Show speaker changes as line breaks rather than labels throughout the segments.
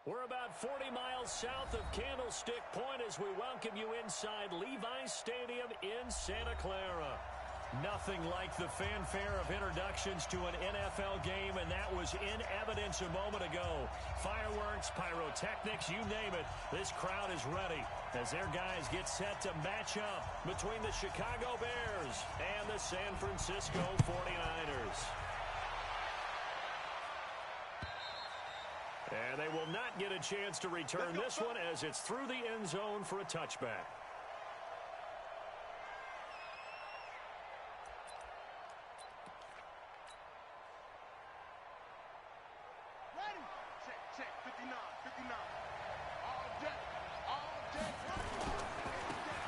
We're about 40 miles south of Candlestick Point as we welcome you inside Levi's Stadium in Santa Clara. Nothing like the fanfare of introductions to an NFL game, and that was in evidence a moment ago. Fireworks, pyrotechnics, you name it. This crowd is ready as their guys get set to match up between the Chicago Bears and the San Francisco 49ers. And they will not get a chance to return this one as it's through the end zone for a touchback.
Ready? Check, 59. All day.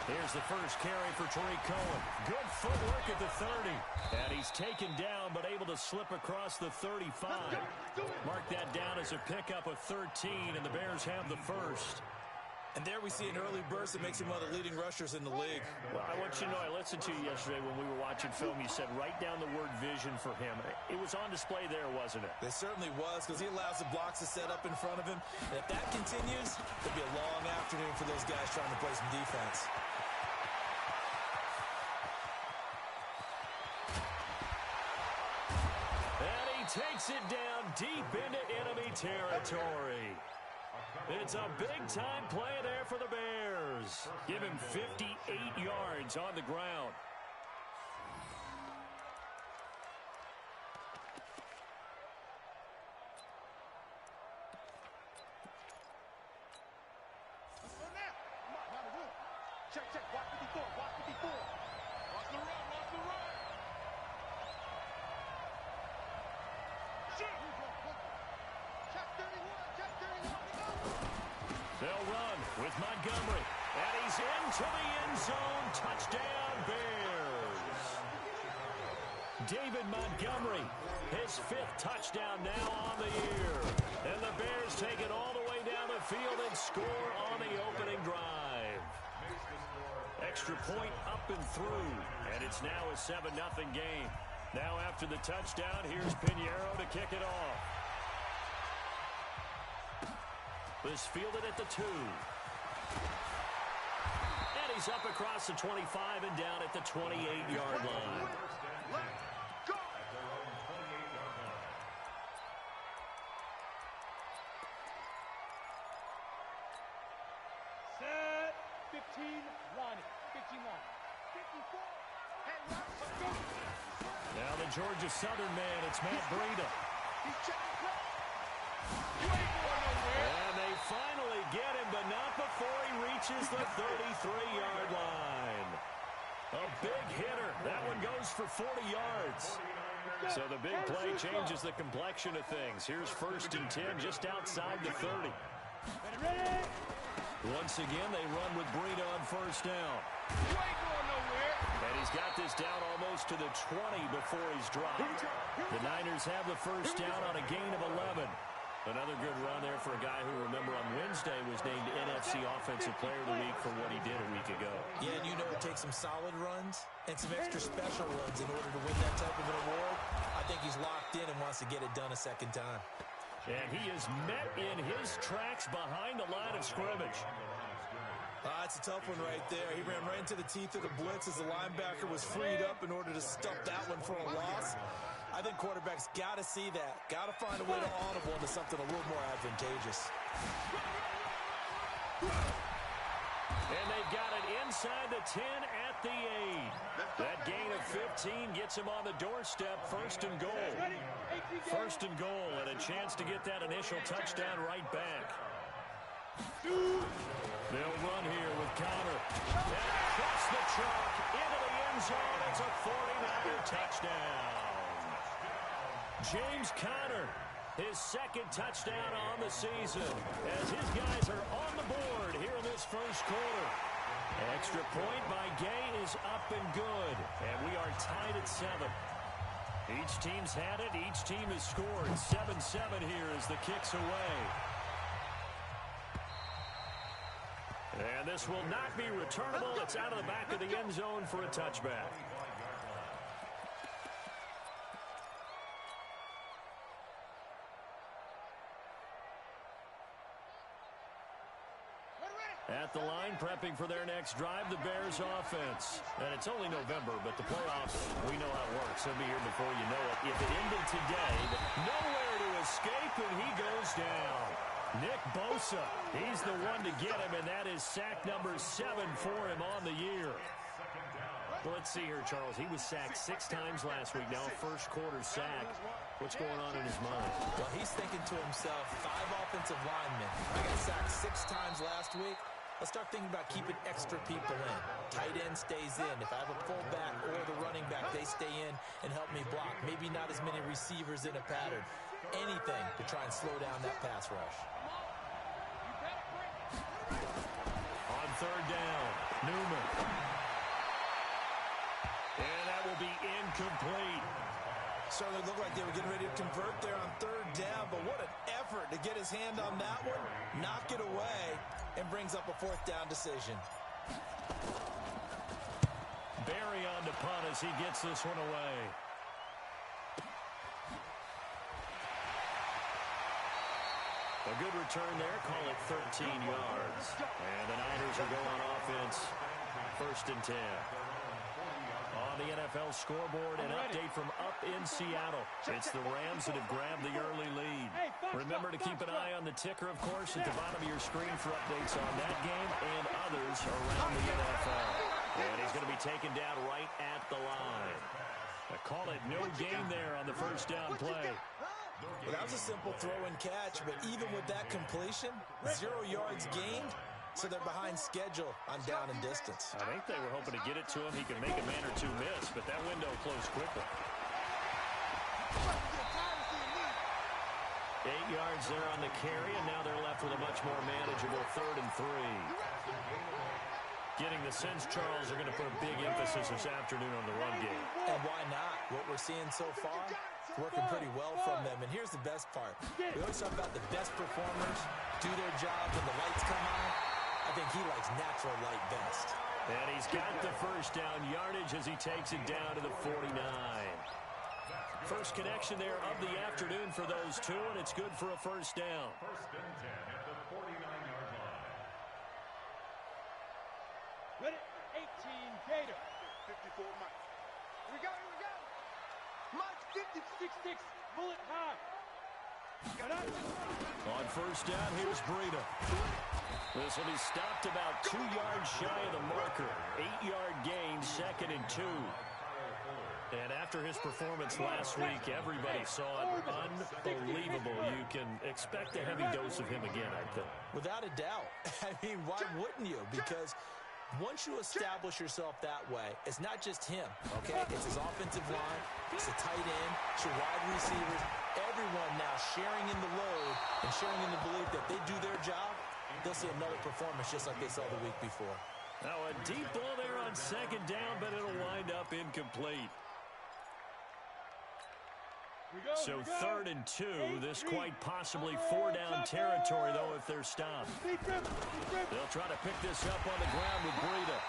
Here's the first carry for Tariq Cohen. Good footwork at the 30. And he's taken down but able to slip across the 35. Mark that down as a pickup of 13, and the Bears have the first.
And there we see an early burst that makes him one of the leading rushers in the league.
Well, I want you to know, I listened to you yesterday when we were watching film. You said write down the word vision for him. It was on display there, wasn't it?
It certainly was, because he allows the blocks to set up in front of him. And if that continues, it'll be a long afternoon for those guys trying to play some defense.
Takes it down deep into enemy territory. It's a big-time play there for the Bears. Give him 58 yards on the ground.
Check, watch 54. Watch the run.
They'll run with Montgomery. And he's into the end zone. Touchdown, Bears. David Montgomery, his 5th touchdown now on the year. And the Bears take it all the way down the field and score on the opening drive. Extra point up and through. And it's now a 7-0 game. Now after the touchdown, here's Pinheiro to kick it off. This fielded at the 2. And he's up across the 25 and down at the 28-yard line.
Let's go! Set. 15 line. 54.
Now the Georgia Southern man, it's Matt Breida.
He's checking. You ain't going nowhere.
And they finally get him, but not before he reaches the 33-yard line. A big hitter. That one goes for 40 yards. So the big play changes the complexion of things. Here's 1st and 10 just outside the 30.
Ready?
Once again, they run with Breida on 1st down.
You ain't going nowhere.
And he's got this down almost to the 20 before he's dropped. The Niners have the first down on a gain of 11. Another good run there for a guy who, remember, on Wednesday was named NFC Offensive Player of the Week for what he did a week ago.
Yeah, and you know it takes some solid runs and some extra special runs in order to win that type of an award. I think he's locked in and wants to get it done a second time.
And he is met in his tracks behind the line of scrimmage.
That's a tough one right there. He ran right into the teeth of the blitz as the linebacker was freed up in order to stuff that one for a loss. I think quarterbacks got to see that. Got to find a way to audible into something a little more advantageous.
And they've got it inside the 10 at the 8. That gain of 15 gets him on the doorstep. 1st and goal. 1st and goal, and a chance to get that initial touchdown right back. They'll run here with Conner. And across the chalk into the end zone. It's a 49er touchdown. James Conner, his 2nd touchdown on the season, as his guys are on the board here in this first quarter. Extra point by Gay is up and good, and we are tied at 7. Each team's had it. Each team has scored. 7-7 here as the kick's away. And this will not be returnable. It's out of the back of the end zone for a touchback. At the line, prepping for their next drive, the Bears offense. And it's only November, but the playoffs, we know how it works. They'll be here before you know it. If it ended today, nowhere to escape, and he goes down. Nick Bosa, he's the one to get him, and that is sack number 7 for him on the year. Well, let's see here, Charles. He was sacked 6 times last week. Now first quarter sack. What's going on in his mind?
Well, he's thinking to himself, 5 offensive linemen. I got sacked 6 times last week. Let's start thinking about keeping extra people in. Tight end stays in. If I have a fullback or the running back, they stay in and help me block. Maybe not as many receivers in a pattern. Anything to try and slow down that pass rush.
On third down, Newman. And that will be incomplete.
Certainly looked like they were getting ready to convert there on third down, but what an effort to get his hand on that one, knock it away, and brings up a 4th down decision.
Barry on to punt as he gets this one away. A good return there, call it 13 yards. And the Niners will go on offense, 1st and 10. On the NFL scoreboard, an update from up in Seattle. It's the Rams that have grabbed the early lead. Remember to keep an eye on the ticker, of course, at the bottom of your screen for updates on that game and others around the NFL. And he's going to be taken down right at the line. I call it no gain there on the first down play.
Well, that was a simple throw and catch, but even with that completion, 0 yards gained. So they're behind schedule on down and distance.
I think they were hoping to get it to him. He could make a man or 2 miss, but that window closed quickly. 8 yards there on the carry, and now they're left with a much more manageable 3rd and 3. Getting the sense, Charles, are going to put a big emphasis this afternoon on the run game.
And why not? What we're seeing so far, working pretty well from them. And here's the best part. We always talk about the best performers do their job when the lights come on. I think he likes natural light best.
And he's got the first down yardage as he takes it down to the 49. First connection there of the afternoon for those two, and it's good for a first down.
1st and 10 at the 49-yard line. Ready? 18, Gator. 54, Mike. Here we go, here we go. Mike, 56, bullet high.
On first down, here's Breida. This will be stopped about 2 yards shy of the marker. 8-yard gain, 2nd and 2. And after his performance last week, everybody saw it. Unbelievable. You can expect a heavy dose of him again, I think.
Without a doubt. I mean, why wouldn't you? Because once you establish yourself that way, it's not just him, okay? It's his offensive line, it's the tight end, it's your wide receivers, everyone now sharing in the load and sharing in the belief that they do their job, they'll see another performance just like they saw the week before.
Now a deep ball there on 2nd down, but it'll wind up incomplete. So 3rd and 2, this quite possibly 4-down territory, though, if they're stopped. They'll try to pick this up on the ground with Breida.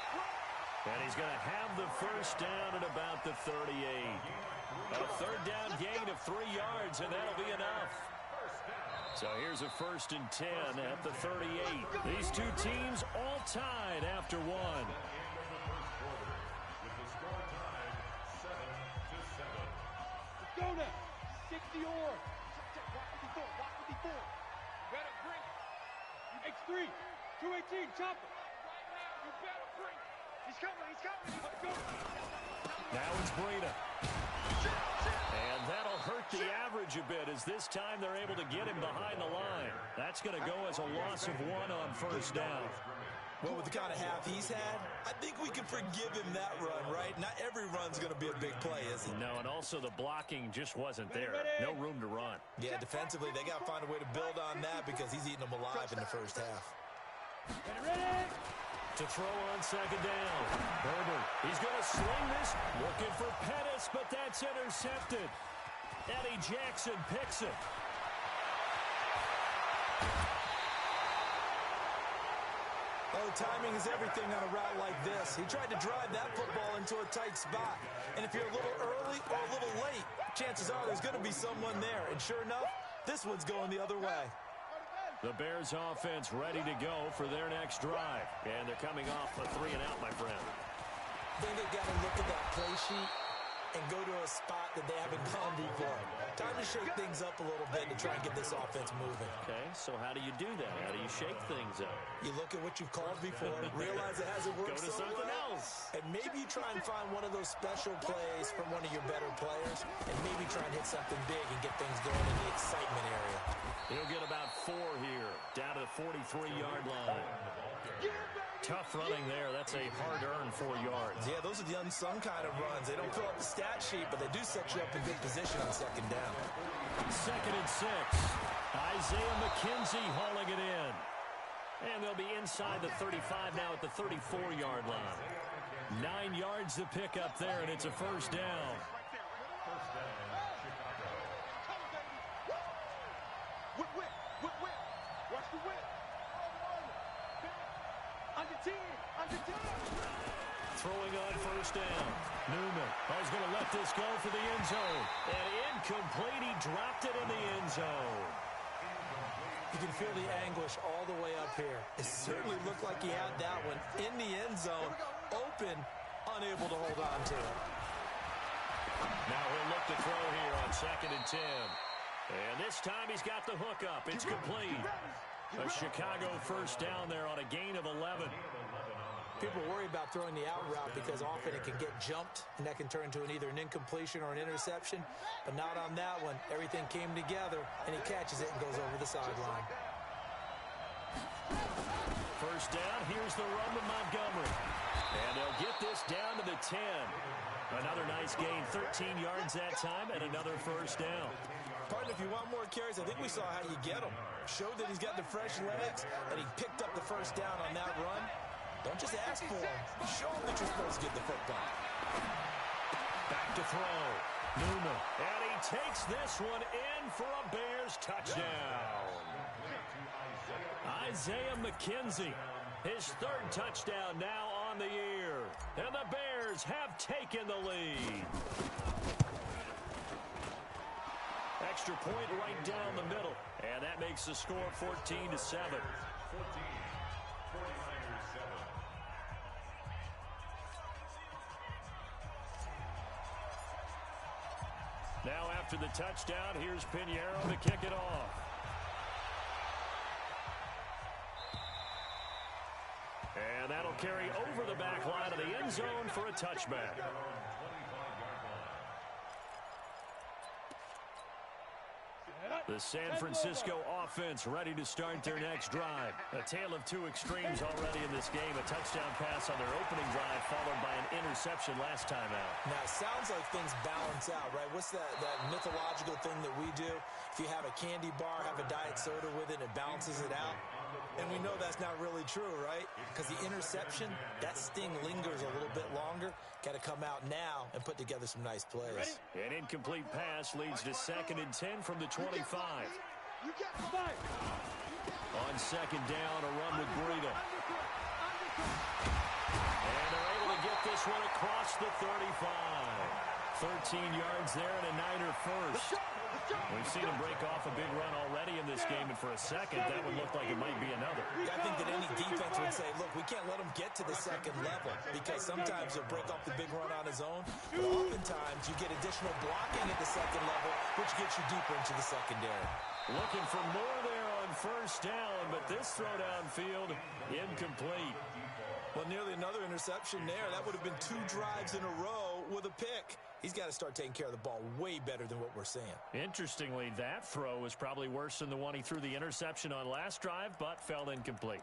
And he's going to have the first down at about the 38. A 3rd down gain of 3 yards, and that'll be enough. So here's a 1st and 10 at the 38. These two teams all tied after one.
Let's go now. 60 or. Watch 54. You better bring it. X3. 218. Chopper. Right now, you better bring it. He's coming. Let's go.
Now it's Breida. And that'll hurt the average a bit as this time they're able to get him behind the line. That's going to go as a loss of 1 on first down.
Well, with the kind of half he's had, I think we can forgive him that run, right? Not every run's going to be a big play, is it?
No, and also the blocking just wasn't there. No room to run.
Yeah, defensively, they got to find a way to build on that because he's eating them alive in the first half.
Ready?
To throw on 2nd down. Herbert, he's going to sling this. Looking for Pettis, but that's intercepted. Eddie Jackson picks it.
Oh, timing is everything on a route like this. He tried to drive that football into a tight spot. And if you're a little early or a little late, chances are there's going to be someone there. And sure enough, this one's going the other way.
The Bears offense ready to go for their next drive. And they're coming off a 3-and-out, my friend.
I think they've got to look at that play sheet and go to a spot that they haven't gone before. Time to shake things up a little bit to try and get this offense moving.
Okay, so how do you do that? How do you shake things up?
You look at what you've called before, realize it hasn't worked
Go to something else.
and maybe you try and find one of those special plays from one of your better players, and maybe try and hit something big and get things going in the excitement area.
He'll get about 4 here, down to the 43-yard line. Tough running there. That's a hard-earned 4 yards.
Yeah, those are the unsung kind of runs. They don't fill up the stat sheet, but they do set you up in good position on second down.
2nd and 6. Isaiah McKenzie hauling it in. And they'll be inside the 35 now at the 34-yard line. 9 yards to pick up there, and it's a first down.
Watch the whip. Under 10.
Throwing on first down. Newman is going to let this go for the end zone. And incomplete. He dropped it in the end zone.
You can feel the anguish all the way up here. It certainly looked like he had that one in the end zone, open, unable to hold on to it.
Now he'll look to throw here on 2nd and 10. And this time he's got the hook up. It's complete. A Chicago first down there on a gain of 11.
People worry about throwing the out route because often it can get jumped, and that can turn into either an incompletion or an interception. But not on that one. Everything came together, and he catches it and goes over the sideline.
First down, here's the run with Montgomery. And they'll get this down to the 10. Another nice gain, 13 yards that time, and another first down.
Partner, if you want more carries, I think we saw how you get them. Showed that he's got the fresh legs, and he picked up the first down on that run. Don't just ask for him. Show him that you're supposed to get the football.
Back to throw. Newman. And he takes this one in for a Bears touchdown. Isaiah McKenzie. His 3rd touchdown now on the year. And the Bears have taken the lead. Extra point right down the middle. And that makes the score 14-7. Now after the touchdown, here's Pinheiro to kick it off. And that'll carry over the back line of the end zone for a touchback. The San Francisco offense ready to start their next drive. A tale of 2 extremes already in this game. A touchdown pass on their opening drive followed by an interception last time out.
Now, it sounds like things balance out, right? What's that mythological thing that we do? If you have a candy bar, have a diet soda with it, it balances it out. And we know that's not really true, right? Because the interception, that sting lingers a little bit longer. Got to come out now and put together some nice plays.
An incomplete pass leads to 2nd and 10 from the 25. On 2nd down, a run with Breida. And they're able to get this one across the 35. 13 yards there and a Niner first. We've seen him break off a big run already in this game, and for a second, that would look like it might be another.
I think that any defense would say, look, we can't let him get to the second level because sometimes he'll break off the big run on his own, but oftentimes you get additional blocking at the second level, which gets you deeper into the secondary.
Looking for more there on first down, but this throw downfield, incomplete.
Well, nearly another interception there. That would have been 2 drives in a row with a pick. He's got to start taking care of the ball way better than what we're seeing.
Interestingly, that throw was probably worse than the one he threw the interception on last drive, but fell incomplete.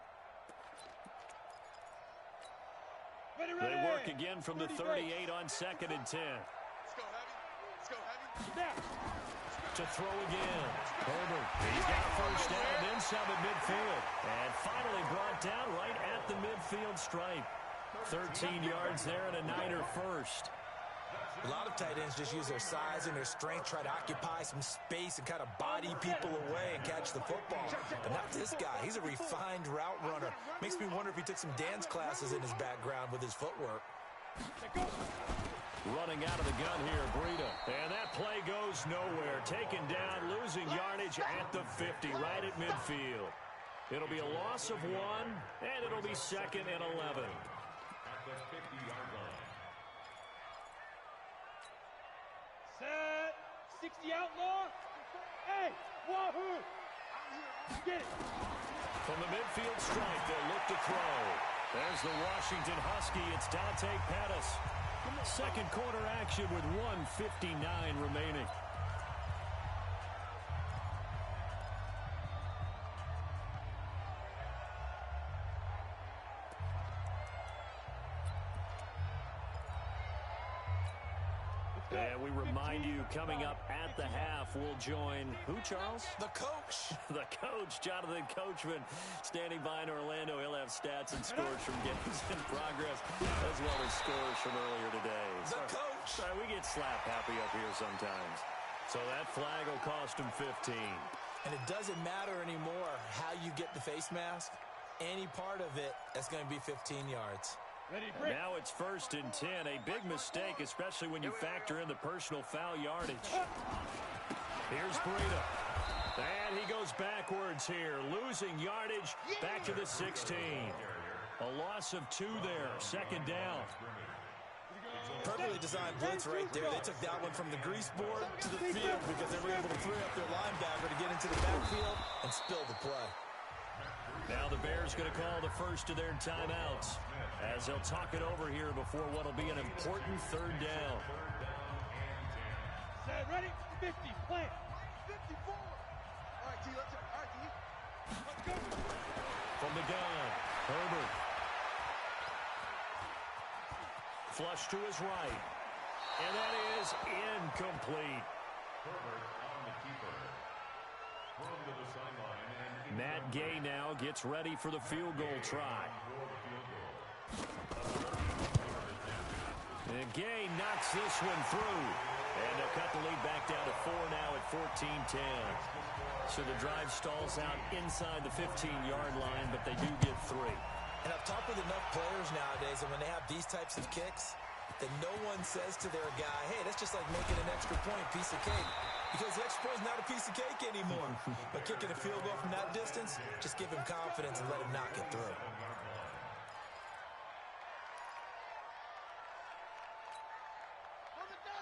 They work again from the 38 on 2nd and 10.
Let's go, Heavy. Let's go, Heavy. Now.
To throw again. Herbert. He's got a first down, then some at midfield. And finally brought down right at the midfield stripe. 13 yards there and a Niner first.
A lot of tight ends just use their size and their strength, try to occupy some space and kind of body people away and catch the football. But not this guy. He's a refined route runner. Makes me wonder if he took some dance classes in his background with his footwork.
Running out of the gun here, Breida. And that play goes nowhere. Taken down, losing yardage at the 50, right at midfield. It'll be a loss of 1, and it'll be 2nd and 11.
At the 50-yard line. Set. 60 outlaw. Hey, wahoo! Get it.
From the midfield stripe, they'll look to throw. There's the Washington Husky. It's Dante Pettis. Second quarter action with 1:59 remaining. And we remind you, coming up at the half, we'll join who, Charles?
The coach.
The coach, Jonathan Coachman, standing by in Orlando. He'll have stats and scores from games in progress, as well as scores from earlier today.
The coach.
Sorry, we get slap happy up here sometimes. So that flag will cost him 15.
And it doesn't matter anymore how you get the face mask. Any part of it, that's going to be 15 yards.
Now it's 1st and 10. A big mistake, especially when you factor in the personal foul yardage. Here's Breida. And he goes backwards here, losing yardage back to the 16. A loss of 2 there, 2nd down.
Perfectly designed blitz right there. They took that one from the grease board to the field because they were able to free up their linebacker to get into the backfield and spill the play.
Now the Bears going to call the first of their timeouts as they'll talk it over here before what will be an important 3rd down.
Set, ready, 50, plant. 54. All right, T, let's go.
From the gun, Herbert. Flush to his right. And that is incomplete.
Herbert on the keeper. From to the sideline.
Matt Gay now gets ready for the field goal try. And Gay knocks this one through. And they'll cut the lead back down to 4 now at 14-10. So the drive stalls out inside the 15-yard line, but they do get 3.
And I've talked with enough players nowadays, and when they have these types of kicks, that no one says to their guy, hey, that's just like making an extra point, piece of cake. Because the extra point is not a piece of cake anymore. But kicking a field goal from that distance, just give him confidence and let him knock it through.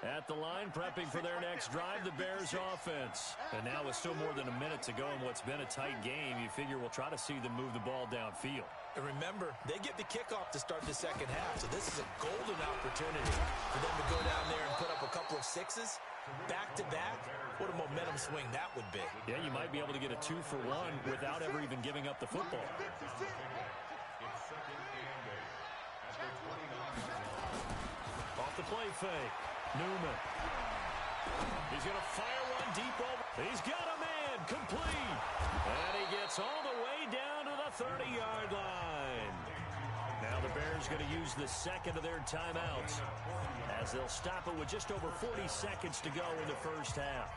At the line, prepping for their next drive, the Bears offense. And now with still more than a minute to go in what's been a tight game, you figure we'll try to see them move the ball downfield.
And remember, they get the kickoff to start the second half, so this is a golden opportunity for them to go down there and put up a couple of 6s back-to-back. What a momentum swing that would be.
Yeah, you might be able to get a 2-for-1 without ever even giving up the football. Off the play fake. Newman. He's going to fire one deep over. He's got a man. Complete. And he gets all the way down to the 30-yard line. Now the Bears going to use the second of their timeouts as they'll stop it with just over 40 seconds to go in the first half.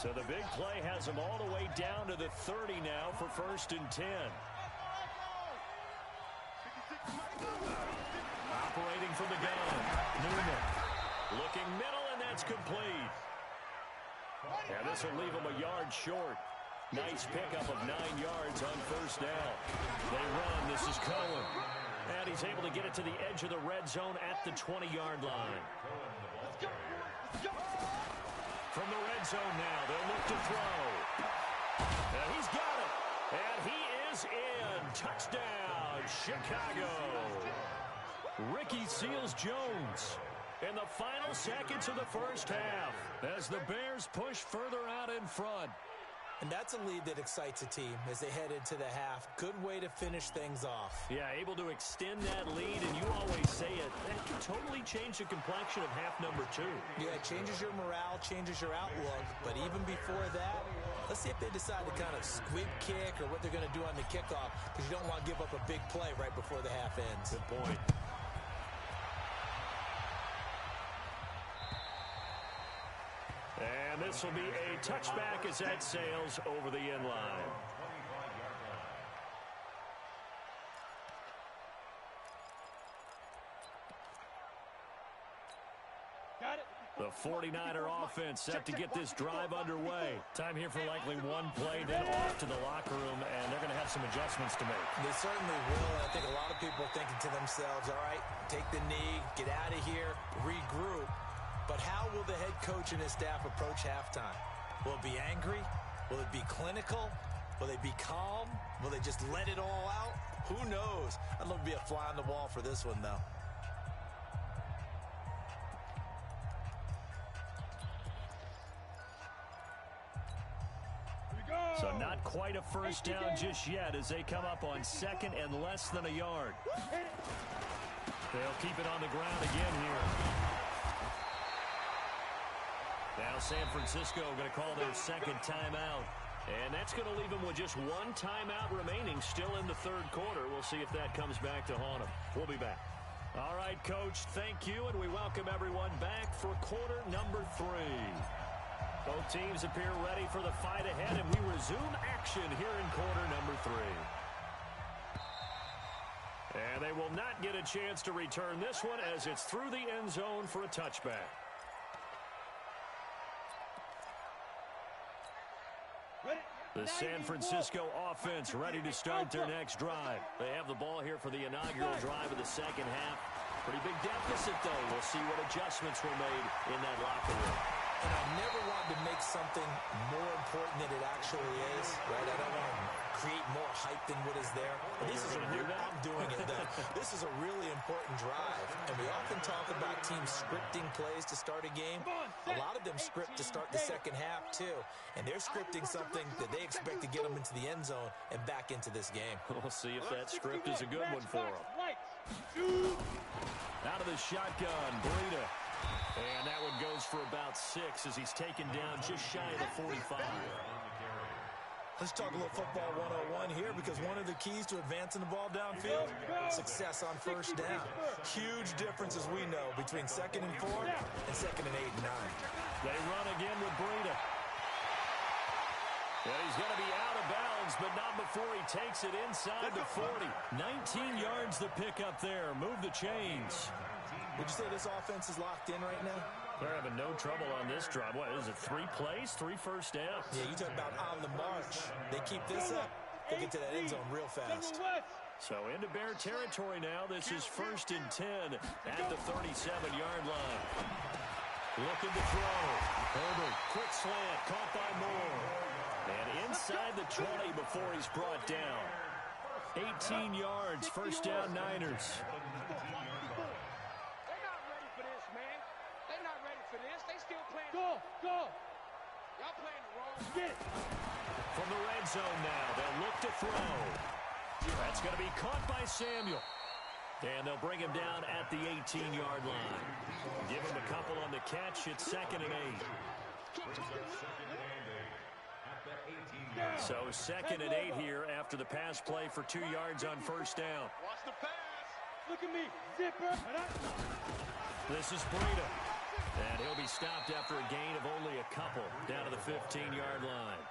So the big play has them all the way down to the 30 now for 1st and 10. Operating from the gun, Newman. Looking middle, and that's complete. And this will leave him a yard short. Nice pickup of 9 yards on 1st down. They run. This is Cohen. And he's able to get it to the edge of the red zone at the 20-yard line. From the red zone now, they'll look to throw. And he's got it. And he is in. Touchdown, Chicago. Ricky Seals-Jones in the final seconds of the first half as the Bears push further out in front.
And that's a lead that excites a team as they head into the half. Good way to finish things off.
Yeah, able to extend that lead, and you always say it, that can totally change the complexion of half number 2.
Yeah, it changes your morale, changes your outlook. But even before that, let's see if they decide to kind of squib kick or what they're going to do on the kickoff, because you don't want to give up a big play right before the half ends.
Good point. And this will be a touchback as that sails over the end line.
Got it.
The 49er offense set to get this drive underway. Time here for likely one play, then off to the locker room, and they're going to have some adjustments to make.
They certainly will, and I think a lot of people are thinking to themselves, all right, take the knee, get out of here, regroup. But how will the head coach and his staff approach halftime? Will it be angry? Will it be clinical? Will they be calm? Will they just let it all out? Who knows? I'd love to be a fly on the wall for this one, though.
So not quite a first down just yet as they come up on second and less than a yard. They'll keep it on the ground again here. Now San Francisco going to call their second timeout. And that's going to leave them with just one timeout remaining still in the third quarter. We'll see if that comes back to haunt them. We'll be back. All right, Coach, thank you, and we welcome everyone back for quarter number 3. Both teams appear ready for the fight ahead, and we resume action here in quarter number 3. And they will not get a chance to return this one as it's through the end zone for a touchback. The San Francisco offense ready to start their next drive. They have the ball here for the inaugural drive of the second half. Pretty big deficit, though. We'll see what adjustments were made in that locker room.
And I never wanted to make something more important than it actually is, right? I don't want to create more hype than what is there. But this is a real, I'm doing it though. This is a really important drive. And we often talk about teams scripting plays to start a game. A lot of them script to start the second half too. And they're scripting something that they expect to get them into the end zone and back into this game.
We'll see if that script is a good one for them. Out of the shotgun, Breida. And that one goes for about 6 as he's taken down just shy of the 45.
Let's talk a little football 101 here, because one of the keys to advancing the ball downfield, success on first down. Huge difference, as we know, between 2nd and 4 and 2nd and 8 and 9.
They run again with Breida. And he's going to be out of bounds, but not before he takes it inside the 40. 19 yards to pick up there. Move the chains.
Would you say this offense is locked in right now?
They're having no trouble on this drive. What is it, 3 plays, 3 first downs?
Yeah, you talk about on the march. They keep this up, they'll get to that end zone real fast.
So into Bear territory now. This is 1st and 10 at the 37-yard line. Looking to throw. Herbert, quick slant, caught by Moore. And inside the 20 before he's brought down. 18 yards, first down Niners.
Go! Y'all playing the wrong shit.
From the red zone now, they'll look to throw. That's going to be caught by Samuel. And they'll bring him down at the 18-yard line. Give him a couple on the catch. It's 2nd and 8. So 2nd and 8 here after the pass play for 2 yards on first down.
Watch the pass. Look at me, zipper.
This is Breida. And he'll be stopped after a gain of only a couple down to the 15-yard line.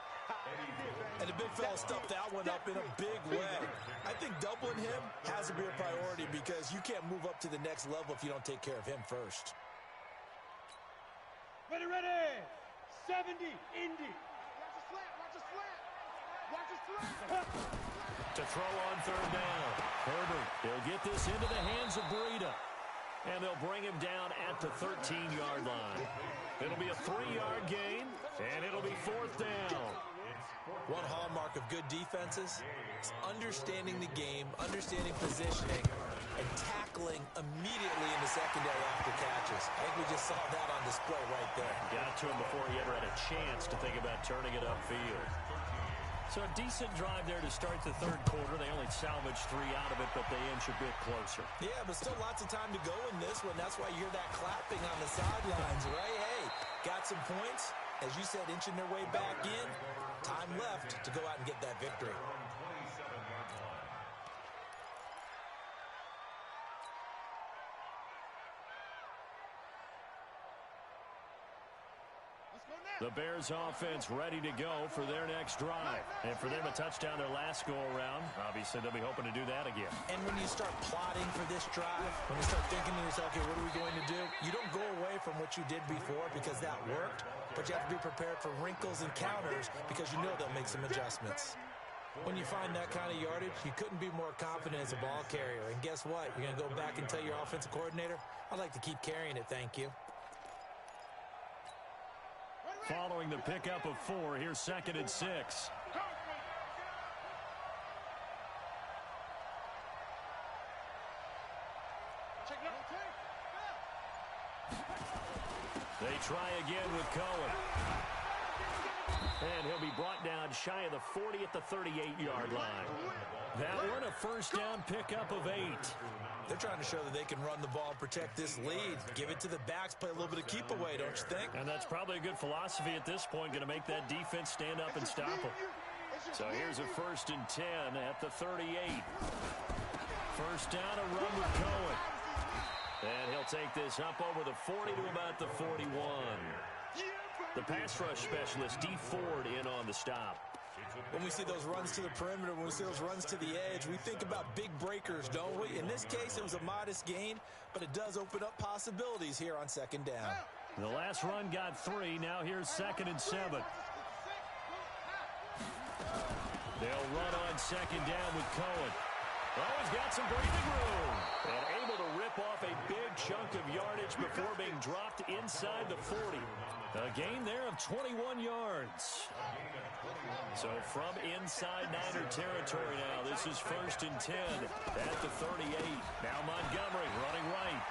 And the big fella stuffed that one up in a big way. I think doubling him has to be a priority, because you can't move up to the next level if you don't take care of him first.
Ready. 70, Indy. Watch the slant.
To throw on 3rd down. Herbert, he'll get this into the hands of Breida. And they'll bring him down at the 13-yard line. It'll be a 3-yard gain, and it'll be 4th down.
One hallmark of good defenses is understanding the game, understanding positioning, and tackling immediately in the secondary after catches. I think we just saw that on display right there.
Got to him before he ever had a chance to think about turning it upfield. So a decent drive there to start the third quarter. They only salvaged 3 out of it, but they inch a bit closer.
Yeah, but still lots of time to go in this one. That's why you hear that clapping on the sidelines, right? Hey, got some points. As you said, inching their way back in. Time left to go out and get that victory.
The Bears offense ready to go for their next drive. And for them, a touchdown their last go-around. Obviously, they'll be hoping to do that again.
And when you start plotting for this drive, when you start thinking to yourself, okay, what are we going to do? You don't go away from what you did before because that worked, but you have to be prepared for wrinkles and counters because you know they'll make some adjustments. When you find that kind of yardage, you couldn't be more confident as a ball carrier. And guess what? You're going to go back and tell your offensive coordinator, I'd like to keep carrying it, thank you.
Following the pickup of 4, here's 2nd and 6. They try again with Cohen. And he'll be brought down shy of the 40 at the 38-yard line. That one, a first down pickup of 8.
They're trying to show that they can run the ball and protect this lead. Give it to the backs, play a little bit of keep away, don't you think?
And that's probably a good philosophy at this point, going to make that defense stand up and stop them. So here's a 1st and 10 at the 38. First down, a run with Cohen. And he'll take this up over the 40 to about the 41. The pass rush specialist, D. Ford, in on the stop.
When we see those runs to the perimeter, when we see those runs to the edge, we think about big breakers, don't we? In this case, it was a modest gain, but it does open up possibilities here on 2nd down.
The last run got 3. Now here's 2nd and 7. They'll run on 2nd down with Cohen. Oh, he's got some breathing room. And able to rip off a big chunk of yardage before being dropped inside the 40. A gain there of 21 yards. So from inside Niner territory now, this is 1st and 10 at the 38. Now Montgomery running right.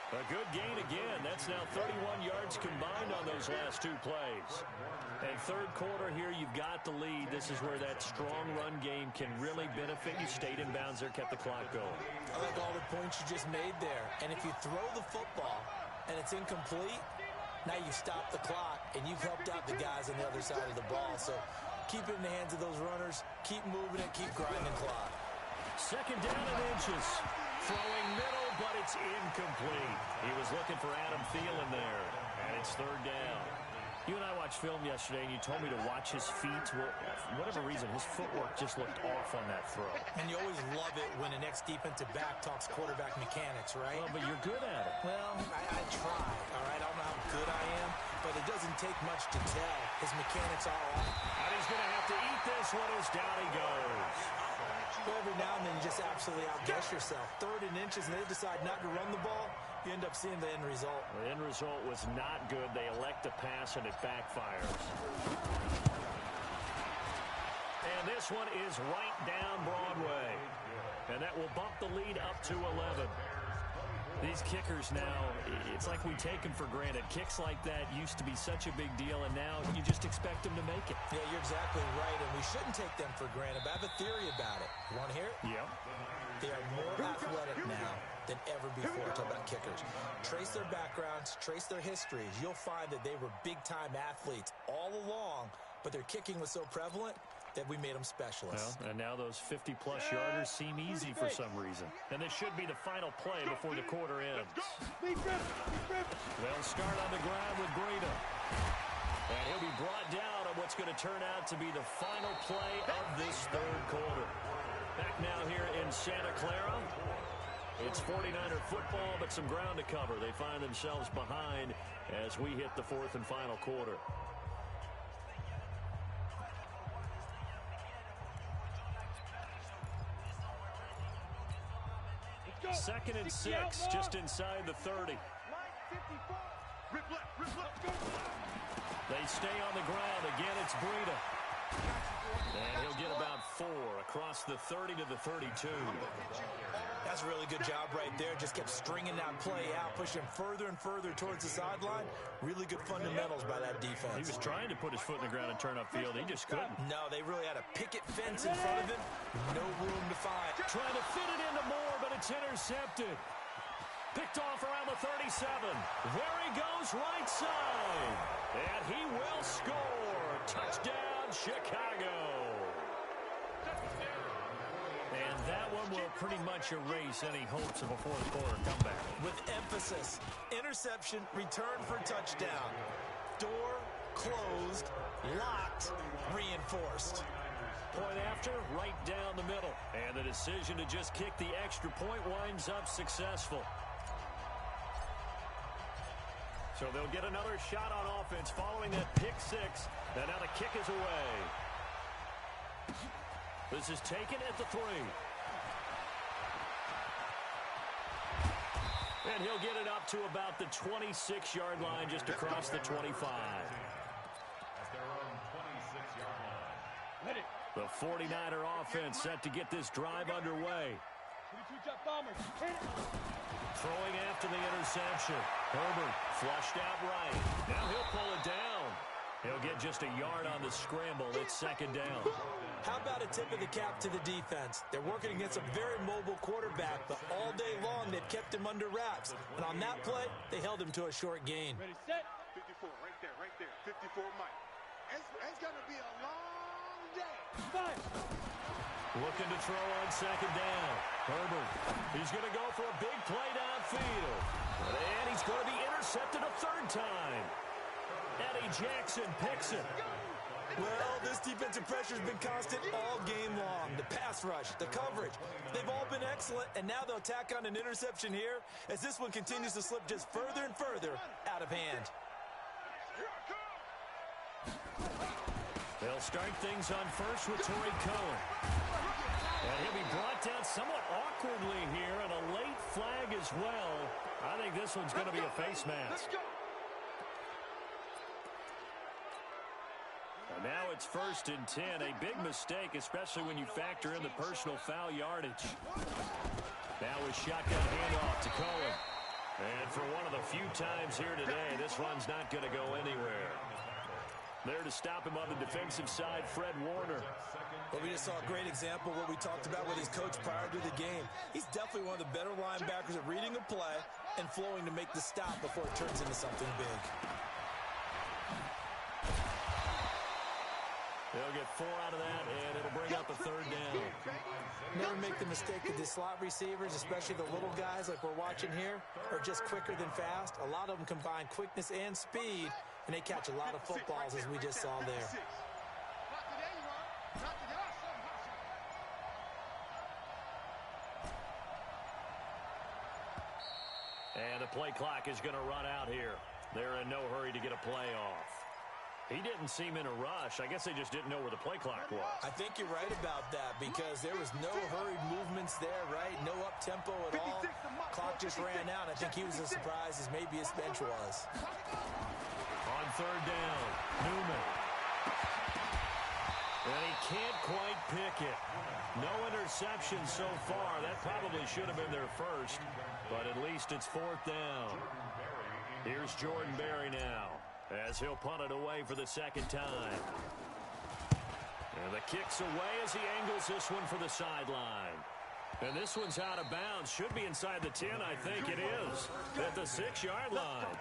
A good gain again. That's now 31 yards combined on those last 2 plays. And 3rd quarter here, you've got the lead. This is where that strong run game can really benefit you. Stayed in bounds there, kept the clock going.
I like all the points you just made there. And if you throw the football and it's incomplete, now you stop the clock and you've helped out the guys on the other side of the ball. So keep it in the hands of those runners. Keep moving it. Keep grinding clock.
2nd down and inches. Throwing middle, but it's incomplete. He was looking for Adam Thielen there, and it's 3rd down. You and I watched film yesterday, and you told me to watch his feet. Well, for whatever reason, his footwork just looked off on that throw.
And you always love it when an ex-defensive back talks quarterback mechanics, right?
Well, but you're good at it.
Well, I try, all right? I don't know how good I am, but it doesn't take much to tell. His mechanics are off.
And he's going to have to eat this one as down he goes.
Well, every now and then you just absolutely outguess yourself. 3rd and inches, and they decide not to run the ball. You end up seeing the end result.
The end result was not good. They elect to pass, and it backfires. And this one is right down Broadway. And that will bump the lead up to 11. These kickers now, it's like we take them for granted. Kicks like that used to be such a big deal, and now you just expect them to make it.
Yeah, you're exactly right, and we shouldn't take them for granted. But I have a theory about it. You want to hear it?
Yeah.
They are more athletic now than ever before. Talk about kickers. Trace their backgrounds, trace their histories. You'll find that they were big-time athletes all along, but their kicking was so prevalent that we made them specialists.
Well, and now those 50-plus yarders seem easy for some reason. And this should be the final play before the quarter ends. They'll start on the ground with Breida. And he'll be brought down on what's going to turn out to be the final play of this 3rd quarter. Back now here in Santa Clara. It's 49er football, but some ground to cover. They find themselves behind as we hit the 4th and final quarter. 2nd and 6, just inside the 30. They stay on the ground. Again, it's Breida. And he'll get about 4 across the 30 to the 32.
That's a really good job right there. Just kept stringing that play out, pushing further and further towards the sideline. Really good fundamentals by that defense.
He was trying to put his foot in the ground and turn upfield. He just couldn't.
No, they really had a picket fence in front of him. No room to find.
Trying to fit it into Moore, but it's intercepted. Picked off around the 37. There he goes, right side. And he will score. Touchdown, Chicago. And that one will pretty much erase any hopes of a fourth-quarter comeback.
With emphasis, interception, return for touchdown. Door closed, locked, reinforced.
Point after, right down the middle. And the decision to just kick the extra point winds up successful. So they'll get another shot on offense following that pick six. And now the kick is away. This is taken at the 3. And he'll get it up to about the 26-yard line just across the 25. The 49er offense set to get this drive underway. Throwing after the interception. Herbert flushed out right. Now he'll pull it down. He'll get just a yard on the scramble. It's second down.
How about a tip of the cap to the defense? They're working against a very mobile quarterback, but all day long they've kept him under wraps. And on that play, they held him to a short gain.
Ready, set. 54, right there. 54 Mike. It's going to be a long day. Five.
Looking to throw on second down. Herbert, he's going to go for a big play downfield. And he's going to be intercepted a third time. Eddie Jackson picks it.
Well, this defensive pressure has been constant all game long. The pass rush, the coverage, they've all been excellent, and now they'll tack on an interception here as this one continues to slip just further and further out of hand.
They'll start things on first with Torrey Cohen. And he'll be brought down somewhat awkwardly here, and a late flag as well. I think this one's going to be a face mask. And now it's 1st and 10. A big mistake, especially when you factor in the personal foul yardage. Now a shotgun handoff to Cohen. And for one of the few times here today, this run's not going to go anywhere. There to stop him on the defensive side, Fred Warner.
Well, we just saw a great example of what we talked about with his coach prior to the game. He's definitely one of the better linebackers at reading a play and flowing to make the stop before it turns into something big.
They'll get 4 out of that, and it'll bring up a third down.
Never make the mistake that the slot receivers, especially the little guys like we're watching here, are just quicker than fast. A lot of them combine quickness and speed, and they catch a lot of footballs, as we just saw there.
And the play clock is going to run out here. They're in no hurry to get a play off. He didn't seem in a rush. I guess they just didn't know where the play clock was.
I think you're right about that because there was no hurried movements there, right? No up-tempo at all. Clock just ran out. I think he was as surprised as maybe his bench was.
On third down, Newman. And he can't quite pick it. No interception so far. That probably should have been their first, but at least it's 4th down. Here's Jordan Berry now, as he'll punt it away for the second time. And the kick's away as he angles this one for the sideline. And this one's out of bounds. Should be inside the 10, I think it is. At the 6-yard line.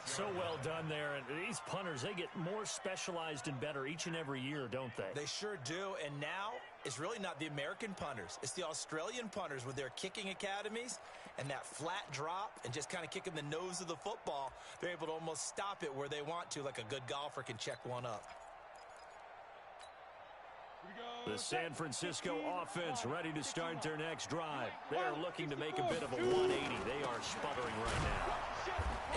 So well done there. And these punters, they get more specialized and better each and every year, don't they?
They sure do. And now it's really not the American punters. It's the Australian punters with their kicking academies and that flat drop and just kind of kicking the nose of the football. They're able to almost stop it where they want to, like a good golfer can check one up.
The San Francisco offense ready to start their next drive. They're looking to make a bit of a 180. They are sputtering right now.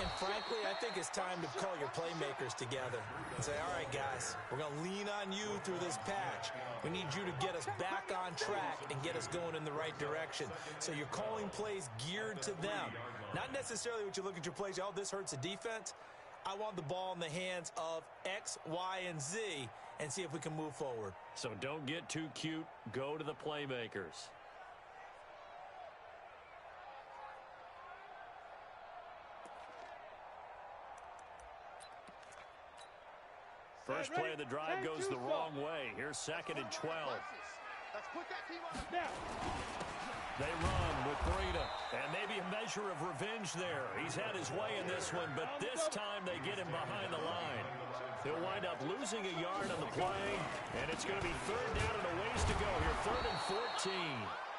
And frankly, I think it's time to call your playmakers together and say, all right, guys, we're going to lean on you through this patch. We need you to get us back on track and get us going in the right direction. So you're calling plays geared to them. Not necessarily what you look at your plays, oh, this hurts the defense. I want the ball in the hands of X, Y, and Z and see if we can move forward.
So don't get too cute. Go to the playmakers. First play of the drive goes the wrong way. Here's 2nd and 12.
Let's put that team on the down.
They run with Breida, and maybe a measure of revenge there. He's had his way in this one, but this time they get him behind the line. He'll wind up losing a yard on the play, and it's going to be 3rd down and a ways to go here. 3rd and 14.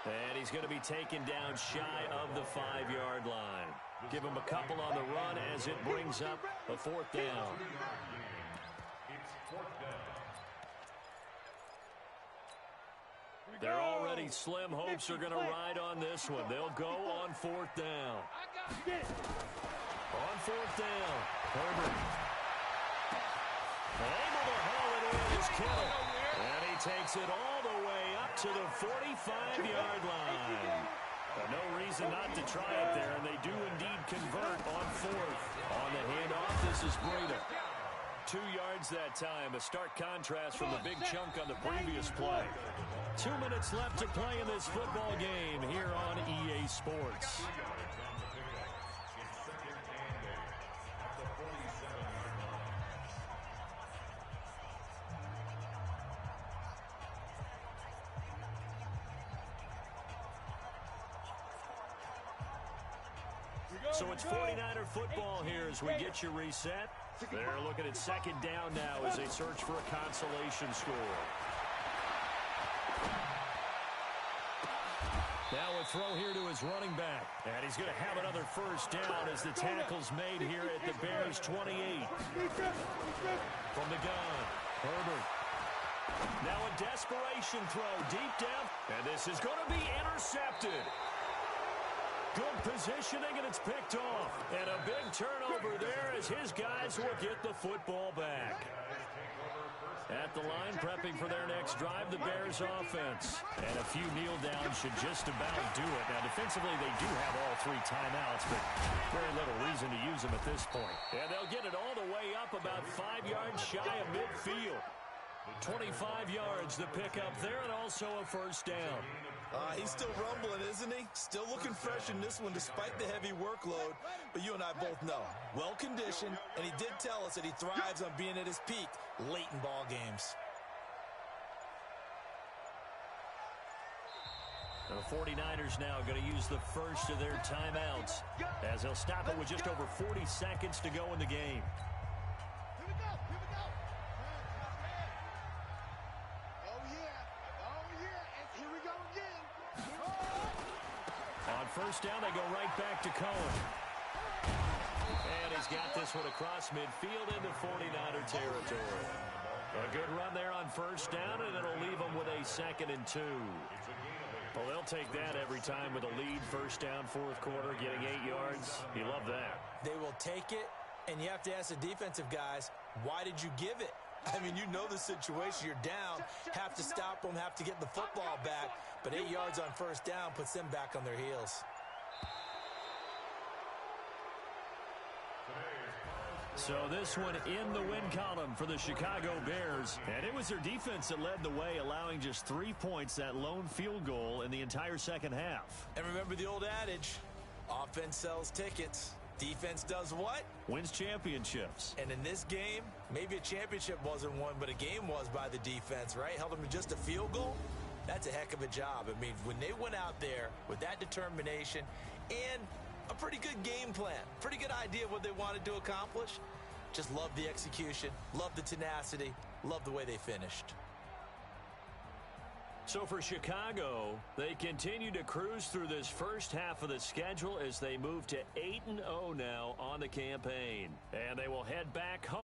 And he's going to be taken down shy of the 5-yard line. Give him a couple on the run as it brings up a 4th down. They're already slim. Hopes are going to ride on this one. They'll go on 4th down. On 4th down, Herbert. Able to haul it in is Kittle. And he takes it all the way up to the 45-yard line. No reason not to try it there, and they do indeed convert on 4th. On the handoff, this is Breda. 2 yards that time, a stark contrast from the big chunk on the previous play. 2 minutes left to play in this football game here on EA Sports. So it's 49er football here as we get you reset. They're looking at 2nd down now as they search for a consolation score. Now a throw here to his running back. And he's going to have another 1st down as the tackle's made here at the Bears 28. From the gun, Herbert. Now a desperation throw deep down. And this is going to be intercepted. Good positioning, and it's picked off. And a big turnover there as his guys will get the football back. At the line, prepping for their next drive, the Bears offense. And a few kneel downs should just about do it. Now, defensively, they do have all 3 timeouts, but very little reason to use them at this point. And they'll get it all the way up about 5 yards shy of midfield. 25 yards to pick up there, and also a 1st down.
He's still rumbling, isn't he? Still looking fresh in this one despite the heavy workload. But you and I both know, well-conditioned, and he did tell us that he thrives on being at his peak late in ball games.
The 49ers now going to use the first of their timeouts as they'll stop it with just over 40 seconds to go in the game. On 1st down, they go right back to Cohen. And he's got this one across midfield into 49er territory. A good run there on 1st down, and it'll leave them with a 2nd and 2. Well, they'll take that every time with a lead. 1st down, 4th quarter, getting 8 yards. You love that.
They will take it, and you have to ask the defensive guys, why did you give it? I mean, you know the situation. You're down, have to stop them, have to get the football back. But 8 yards on 1st down puts them back on their heels.
So this one in the win column for the Chicago Bears. And it was their defense that led the way, allowing just 3 points, that lone field goal in the entire 2nd half.
And remember the old adage, offense sells tickets. Defense does what?
Wins championships.
And in this game, maybe a championship wasn't won, but a game was by the defense, right? Held them to just a field goal. That's a heck of a job. I mean, when they went out there with that determination and a pretty good game plan, pretty good idea of what they wanted to accomplish, just love the execution, love the tenacity, love the way they finished.
So for Chicago, they continue to cruise through this first half of the schedule as they move to 8-0 now on the campaign. And they will head back home.